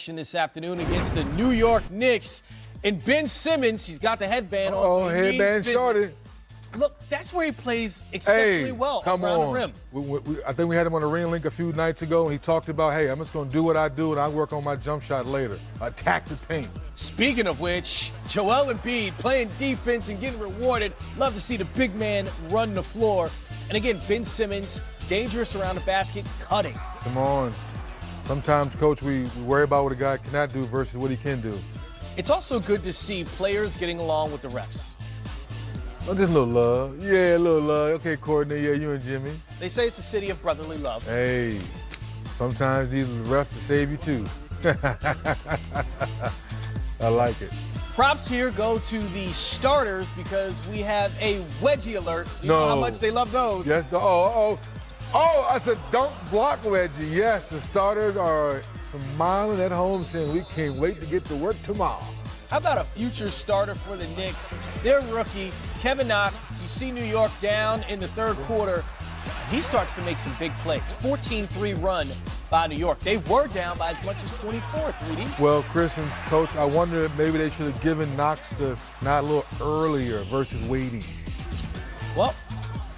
action this afternoon against the New York Knicks. And Ben Simmons, he's got the headband on. So headband shorty. Look, that's where he plays exceptionally well around the rim. I think we had him on the ring link a few nights ago, and he talked about, hey, I'm just going to do what I do, and I'll work on my jump shot later. Attack the paint. Speaking of which, Joel Embiid playing defense and getting rewarded. Love to see the big man run the floor. And again, Ben Simmons, dangerous around the basket, cutting. Come on. Sometimes, Coach, we worry about what a guy cannot do versus what he can do. It's also good to see players getting along with the refs. Oh, just a little love. Yeah, a little love. Okay, Courtney, yeah, you and Jimmy. They say it's a city of brotherly love. Hey, sometimes these are the refs to save you, too. I like it. Props here go to the starters because we have a wedgie alert. You know how much they love those. Yes, I said don't block wedgie. Yes, the starters are smiling at home saying we can't wait to get to work tomorrow. How about a future starter for the Knicks? Their rookie, Kevin Knox. You see New York down in the third quarter. He starts to make some big plays. 14-3 run by New York. They were down by as much as 24, 3D. Well, Chris and Coach, I wonder if maybe they should have given Knox the nod a little earlier versus waiting. Well,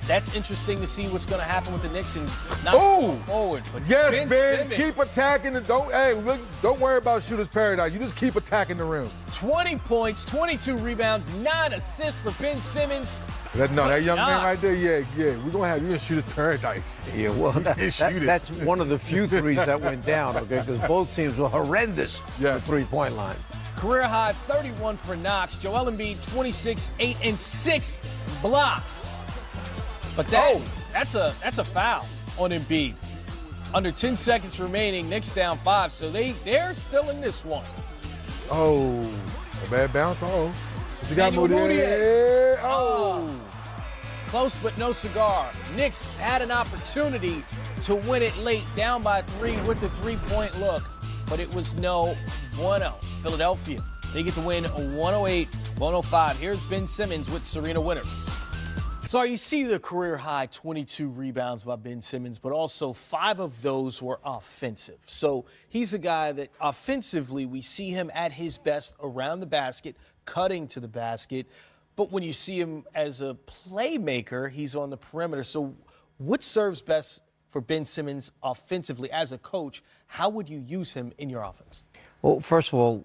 that's interesting to see what's going to happen with the Knicks and Knox forward. But yes, Ben, keep attacking and don't worry about shooter's paradise. You just keep attacking the rim. 20 points, 22 rebounds, 9 assists for Ben Simmons. That young man right there, yeah, we're going to have you in shooter's paradise. Yeah, well, that's one of the few threes that went down, okay, because both teams were horrendous at the three-point line. Career high 31 for Knox. Joel Embiid, 26, 8, and 6 blocks. But that's a foul on Embiid. Under 10 seconds remaining, Knicks down 5, so they're still in this one. Oh, a bad bounce. Oh, you got Moody. Close but no cigar. Knicks had an opportunity to win it late, down by 3 with the three-point look, but it was no one else. Philadelphia, they get the win 108-105. Here's Ben Simmons with Serena Winners. So you see the career-high 22 rebounds by Ben Simmons, but also 5 of those were offensive. So he's a guy that offensively we see him at his best around the basket, cutting to the basket. But when you see him as a playmaker, he's on the perimeter. So what serves best for Ben Simmons offensively as a coach? How would you use him in your offense? Well, first of all,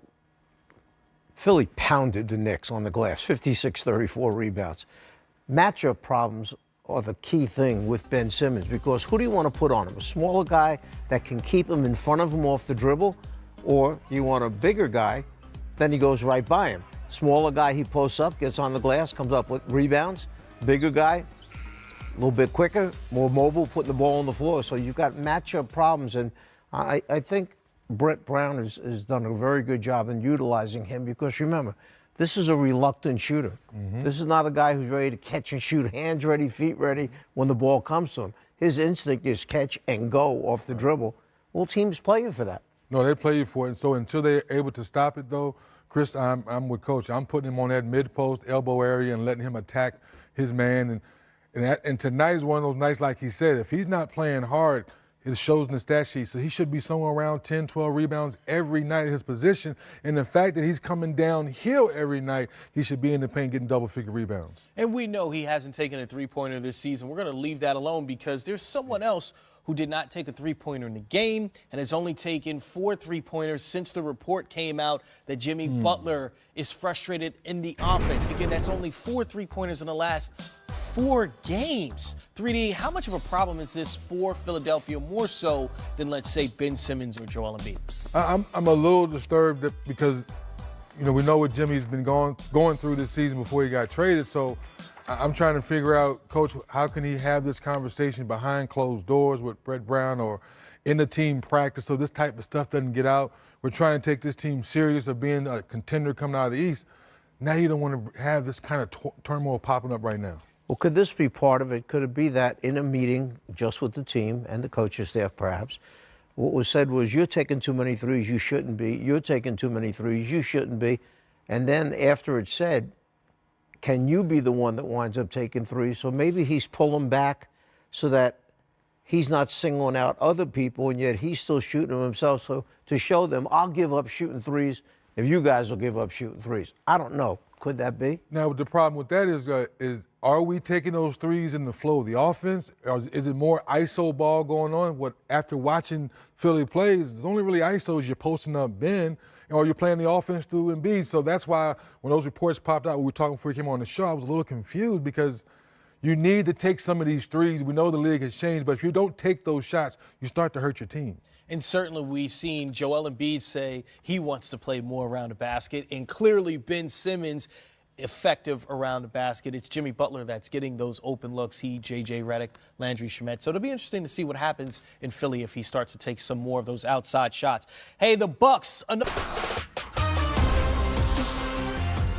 Philly pounded the Knicks on the glass, 56-34 rebounds. Matchup problems are the key thing with Ben Simmons because who do you want to put on him? A smaller guy that can keep him in front of him off the dribble, or you want a bigger guy, then he goes right by him. Smaller guy, he posts up, gets on the glass, comes up with rebounds. Bigger guy, a little bit quicker, more mobile, putting the ball on the floor. So you've got matchup problems, and I think Brett Brown has done a very good job in utilizing him because remember, this is a reluctant shooter. This is not a guy who's ready to catch and shoot, hands ready, feet ready when the ball comes to him. His instinct is catch and go off the dribble. Well, teams play you for that. No, they play you for it. And so until they're able to stop it, though, Chris, I'm with Coach. I'm putting him on that mid-post elbow area and letting him attack his man. And tonight is one of those nights, like he said, if he's not playing hard, it shows in the stat sheet. So he should be somewhere around 10, 12 rebounds every night at his position. And the fact that he's coming downhill every night, he should be in the paint getting double-figure rebounds. And we know he hasn't taken a three-pointer this season. We're going to leave that alone because there's someone else who did not take a three-pointer in the game and has only taken 4 three-pointers since the report came out that Jimmy Butler is frustrated in the offense. Again, that's only 4 three-pointers in the last 4 games. 3D, how much of a problem is this for Philadelphia, more so than, let's say, Ben Simmons or Joel Embiid? I'm a little disturbed because, we know what Jimmy's been going through this season before he got traded. So I'm trying to figure out, Coach, how can he have this conversation behind closed doors with Brett Brown or in the team practice so this type of stuff doesn't get out? We're trying to take this team serious of being a contender coming out of the East. Now you don't want to have this kind of turmoil popping up right now. Well, could this be part of it? Could it be that in a meeting just with the team and the coaching staff perhaps, what was said was, you're taking too many threes, you shouldn't be. You're taking too many threes, you shouldn't be. And then after it's said, can you be the one that winds up taking threes? So maybe he's pulling back so that he's not singling out other people, and yet he's still shooting them himself. So to show them, I'll give up shooting threes if you guys will give up shooting threes. I don't know. Could that be? Now, the problem with that is are we taking those threes in the flow of the offense? Or is it more ISO ball going on? After watching Philly plays, there's only really ISOs. You're posting up Ben, or you're playing the offense through Embiid. So that's why when those reports popped out, we were talking before he came on the show, I was a little confused because you need to take some of these threes. We know the league has changed, but if you don't take those shots, you start to hurt your team. And certainly we've seen Joel Embiid say he wants to play more around the basket, and clearly Ben Simmons effective around the basket. It's Jimmy Butler that's getting those open looks. He, J.J. Redick, Landry Shamet. So it'll be interesting to see what happens in Philly if he starts to take some more of those outside shots. Hey, the Bucks.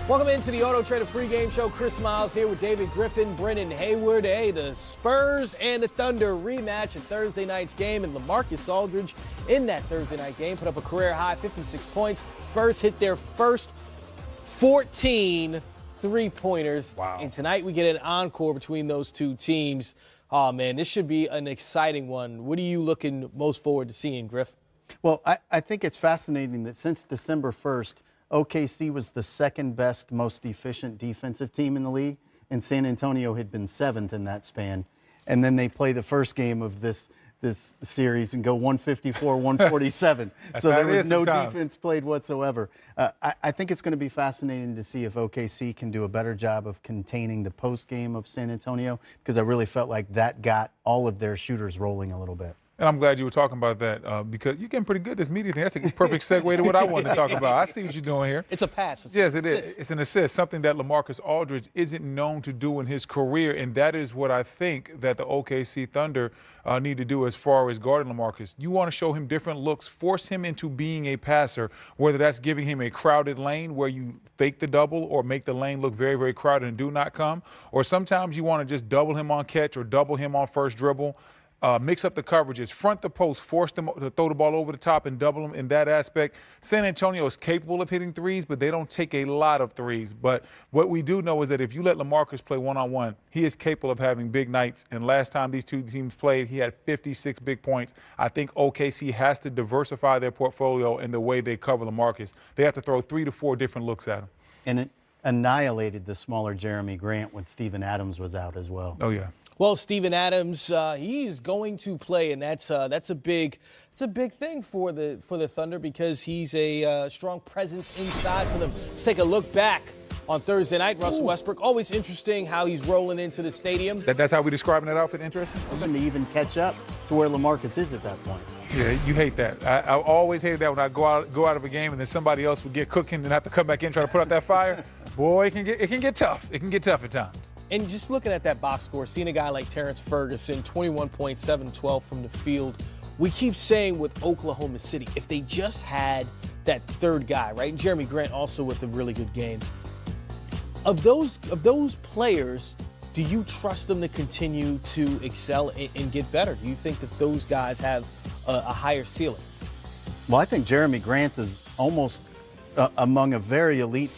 Welcome into the Auto Trader pregame show. Chris Miles here with David Griffin, Brennan Hayward. Hey, the Spurs and the Thunder rematch in Thursday night's game, and LaMarcus Aldridge in that Thursday night game put up a career-high 56 points. Spurs hit their first 14 three-pointers. Wow. And tonight we get an encore between those two teams. Oh, man, this should be an exciting one. What are you looking most forward to seeing, Griff? Well, I think it's fascinating that since December 1st, OKC was the second best, most efficient defensive team in the league, and San Antonio had been 7th in that span. And then they play the first game of this series and go 154-147. So there was no defense played whatsoever. I think it's going to be fascinating to see if OKC can do a better job of containing the post game of San Antonio, because I really felt like that got all of their shooters rolling a little bit. And I'm glad you were talking about that because you're getting pretty good at this media thing. That's a perfect segue to what I wanted to talk about. I see what you're doing here. It's a pass. Yes, it is. It's an assist, something that LaMarcus Aldridge isn't known to do in his career, and that is what I think that the OKC Thunder need to do as far as guarding LaMarcus. You want to show him different looks, force him into being a passer, whether that's giving him a crowded lane where you fake the double or make the lane look very, very crowded and do not come, or sometimes you want to just double him on catch or double him on first dribble. Mix up the coverages, front the post, force them to throw the ball over the top and double them in that aspect. San Antonio is capable of hitting threes, but they don't take a lot of threes. But what we do know is that if you let LaMarcus play one-on-one, he is capable of having big nights. And last time these two teams played, he had 56 big points. I think OKC has to diversify their portfolio in the way they cover LaMarcus. They have to throw 3 to 4 different looks at him. And it annihilated the smaller Jeremy Grant when Steven Adams was out as well. Oh, yeah. Well, Steven Adams, he's going to play, and that's a big thing for the Thunder because he's a strong presence inside for them. Let's take a look back on Thursday night. Russell Westbrook, always interesting how he's rolling into the stadium. That's how we describing that outfit. Interesting. Hoping to even catch up to where LaMarcus is at that point. Yeah, you hate that. I always hated that when I go out of a game and then somebody else would get cooking and have to come back in and try to put out that fire. Boy, it can get tough. It can get tough at times. And just looking at that box score, seeing a guy like Terrence Ferguson, 21.7, 12 from the field. We keep saying with Oklahoma City, if they just had that third guy, right? And Jeremy Grant also with a really good game. Of those players, do you trust them to continue to excel and get better? Do you think that those guys have a higher ceiling? Well, I think Jeremy Grant is almost among a very elite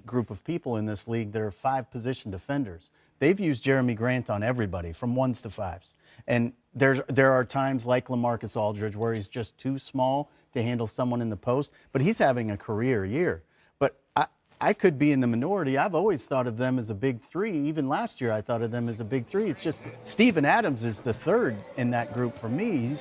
group of people in this league. There are 5 position defenders. They've used Jeremy Grant on everybody from 1s to 5s. And there are times like LaMarcus Aldridge where he's just too small to handle someone in the post, but he's having a career year. But I could be in the minority. I've always thought of them as a big 3. Even last year I thought of them as a big 3. It's just Steven Adams is the 3rd in that group for me.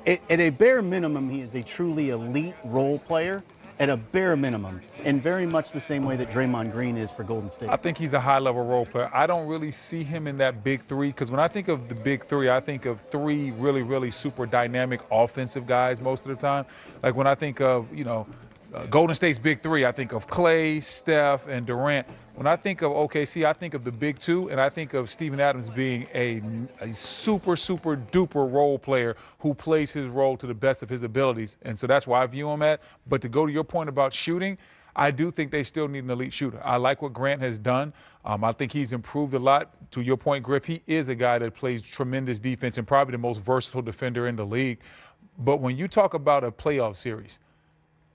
At a bare minimum, he is a truly elite role player. At a bare minimum, and very much the same way that Draymond Green is for Golden State. I think he's a high-level role player. I don't really see him in that big 3 because when I think of the big 3, I think of 3 really, really super dynamic offensive guys most of the time. Like when I think of, Golden State's big 3, I think of Clay, Steph, and Durant. When I think of OKC, I think of the big 2, and I think of Steven Adams being a super, super duper role player who plays his role to the best of his abilities. And so that's why I view him at. But to go to your point about shooting, I do think they still need an elite shooter. I like what Grant has done. I think he's improved a lot. To your point, Griff, he is a guy that plays tremendous defense and probably the most versatile defender in the league. But when you talk about a playoff series,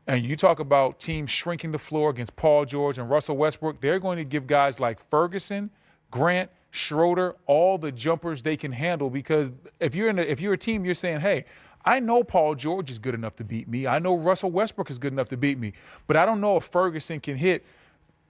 and you talk about teams shrinking the floor against Paul George and Russell Westbrook, they're going to give guys like Ferguson, Grant, Schroeder, all the jumpers they can handle, because if you're a team, you're saying, hey, I know Paul George is good enough to beat me. I know Russell Westbrook is good enough to beat me. But I don't know if Ferguson can hit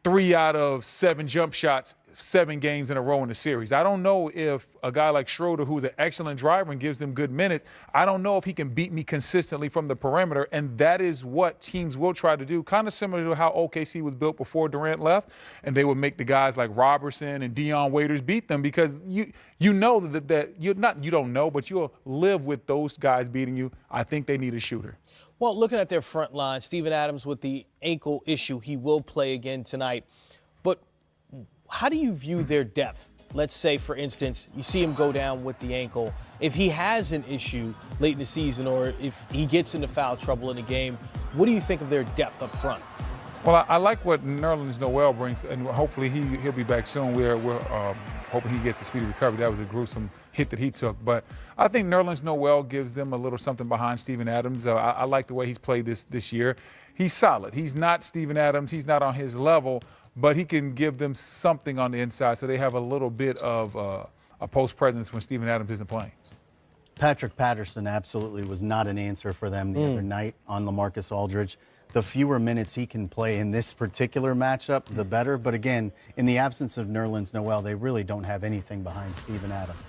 3 out of 7 jump shots 7 games in a row in the series. I don't know if a guy like Schroeder, who's an excellent driver and gives them good minutes, I don't know if he can beat me consistently from the perimeter. And that is what teams will try to do, kind of similar to how OKC was built before Durant left. And they would make the guys like Robertson and Dion Waiters beat them, because you know that you don't know, but you'll live with those guys beating you. I think they need a shooter. Well, looking at their front line, Steven Adams with the ankle issue, he will play again tonight. But how do you view their depth? Let's say, for instance, you see him go down with the ankle. If he has an issue late in the season, or if he gets into foul trouble in a game, what do you think of their depth up front? Well, I like what Nerlens Noel brings, and hopefully he'll be back soon. We're hoping he gets a speedy recovery. That was a gruesome hit that he took. But I think Nerlens Noel gives them a little something behind Steven Adams. I like the way he's played this year. He's solid. He's not Steven Adams. He's not on his level, but he can give them something on the inside, so they have a little bit of a post presence when Steven Adams isn't playing. Patrick Patterson absolutely was not an answer for them the other night on LaMarcus Aldridge. The fewer minutes he can play in this particular matchup, the better. But again, in the absence of Nerlens Noel, they really don't have anything behind Steven Adams.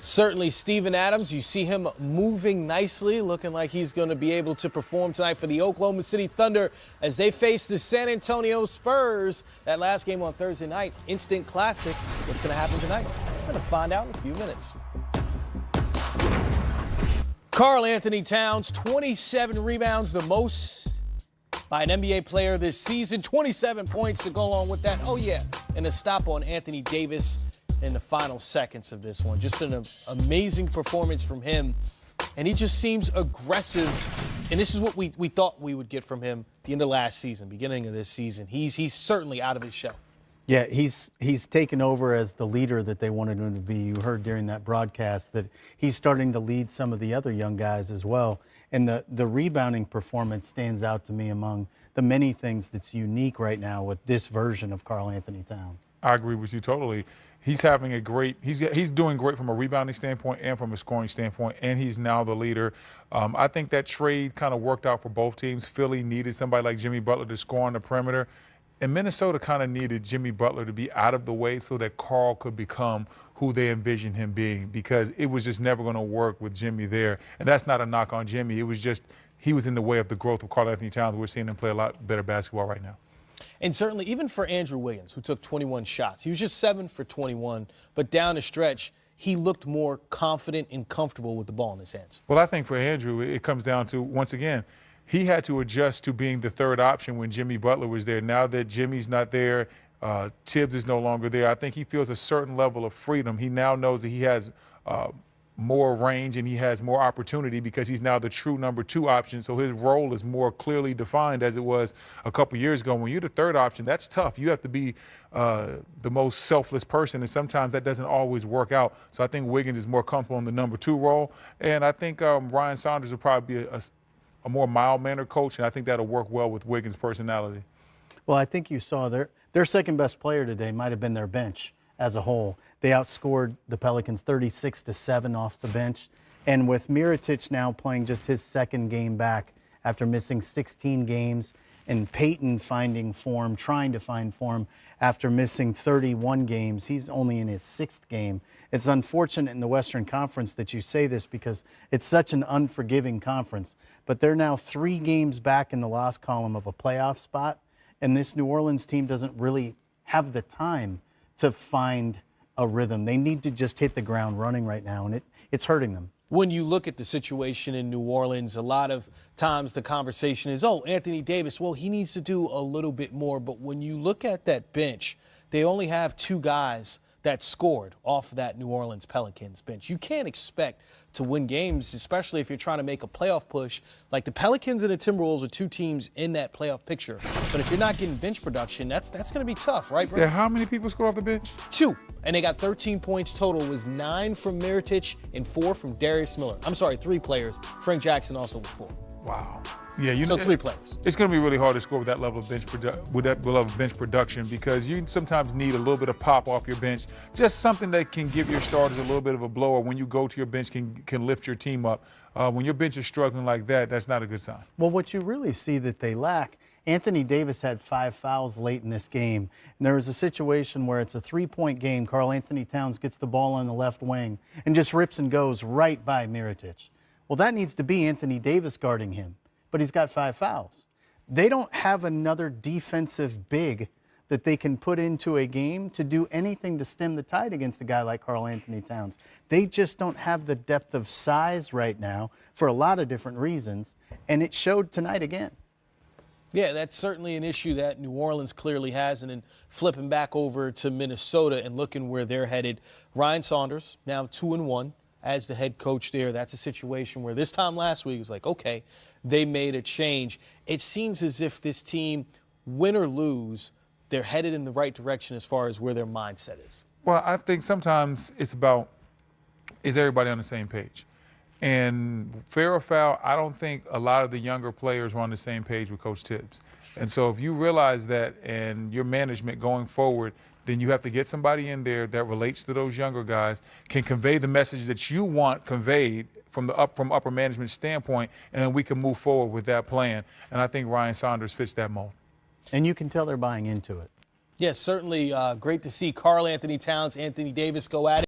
Certainly, Steven Adams, you see him moving nicely, looking like he's going to be able to perform tonight for the Oklahoma City Thunder as they face the San Antonio Spurs. That last game on Thursday night, instant classic. What's going to happen tonight? We're going to find out in a few minutes. Karl Anthony Towns, 27 rebounds, the most by an NBA player this season. 27 points to go along with that. Oh, yeah, and a stop on Anthony Davis in the final seconds of this one. Just an amazing performance from him. And he just seems aggressive. And this is what we thought we would get from him at the end of last season, beginning of this season. He's certainly out of his shell. Yeah, he's taken over as the leader that they wanted him to be. You heard during that broadcast that he's starting to lead some of the other young guys as well. And the rebounding performance stands out to me among the many things that's unique right now with this version of Karl Anthony Towns. I agree with you totally. He's having a great. He's doing great from a rebounding standpoint and from a scoring standpoint, and he's now the leader. I think that trade kind of worked out for both teams. Philly needed somebody like Jimmy Butler to score on the perimeter, and Minnesota kind of needed Jimmy Butler to be out of the way so that Karl could become who they envisioned him being, because it was just never going to work with Jimmy there. And that's not a knock on Jimmy. It was just he was in the way of the growth of Karl Anthony Towns. We're seeing him play a lot better basketball right now. And certainly, even for Andrew Wiggins, who took 21 shots, he was just 7 for 21, but down the stretch, he looked more confident and comfortable with the ball in his hands. Well, I think for Andrew, it comes down to, once again, he had to adjust to being the third option when Jimmy Butler was there. Now that Jimmy's not there, Tibbs is no longer there, I think he feels a certain level of freedom. He now knows that he has more range and he has more opportunity because he's now the true number 2 option. So his role is more clearly defined as it was a couple years ago. When you're the third option, that's tough. You have to be the most selfless person, and sometimes that doesn't always work out. So I think Wiggins is more comfortable in the number 2 role, and I think Ryan Saunders will probably be a more mild-mannered coach, and I think that'll work well with Wiggins' personality. Well, I think you saw their second best player today might have been their bench as a whole. They outscored the Pelicans 36-7 off the bench. And with Mirotić now playing just his second game back after missing 16 games, and Peyton finding form, trying to find form after missing 31 games, he's only in his 6th game. It's unfortunate in the Western Conference that you say this because it's such an unforgiving conference. But they're now 3 games back in the loss column of a playoff spot, and this New Orleans team doesn't really have the time to find a rhythm. They need to just hit the ground running right now, and it's hurting them. When you look at the situation in New Orleans, a lot of times the conversation is, oh, Anthony Davis, well, he needs to do a little bit more. But when you look at that bench, they only have 2 guys that scored off that New Orleans Pelicans bench. You can't expect to win games, especially if you're trying to make a playoff push. Like the Pelicans and the Timberwolves are 2 teams in that playoff picture. But if you're not getting bench production, that's going to be tough, right? Yeah, how many people scored off the bench? 2. And they got 13 points total. It was 9 from Mirotić and 4 from Darius Miller. I'm sorry, 3 players. Frank Jackson also with 4. Wow. Yeah, So 3 players. It's going to be really hard to score with that level of bench production because you sometimes need a little bit of pop off your bench, just something that can give your starters a little bit of a blow, or when you go to your bench can lift your team up. When your bench is struggling like that, that's not a good sign. Well, what you really see that they lack, Anthony Davis had 5 fouls late in this game. And there was a situation where it's a 3-point game. Karl Anthony Towns gets the ball on the left wing and just rips and goes right by Mirotic. Well, that needs to be Anthony Davis guarding him, but he's got 5 fouls. They don't have another defensive big that they can put into a game to do anything to stem the tide against a guy like Karl Anthony Towns. They just don't have the depth of size right now for a lot of different reasons, and it showed tonight again. Yeah, that's certainly an issue that New Orleans clearly has. And then flipping back over to Minnesota and looking where they're headed, Ryan Saunders, now 2-1 as the head coach there. That's a situation where this time last week it was like, okay, they made a change. It seems as if this team, win or lose, they're headed in the right direction as far as where their mindset is. Well, I think sometimes it's about, is everybody on the same page? And fair or foul, I don't think a lot of the younger players were on the same page with Coach Tibbs. And so if you realize that and your management going forward, then you have to get somebody in there that relates to those younger guys, can convey the message that you want conveyed from upper management standpoint, and then we can move forward with that plan. And I think Ryan Saunders fits that mold. And you can tell they're buying into it. Yes, certainly great to see Karl Anthony Towns, Anthony Davis go at it.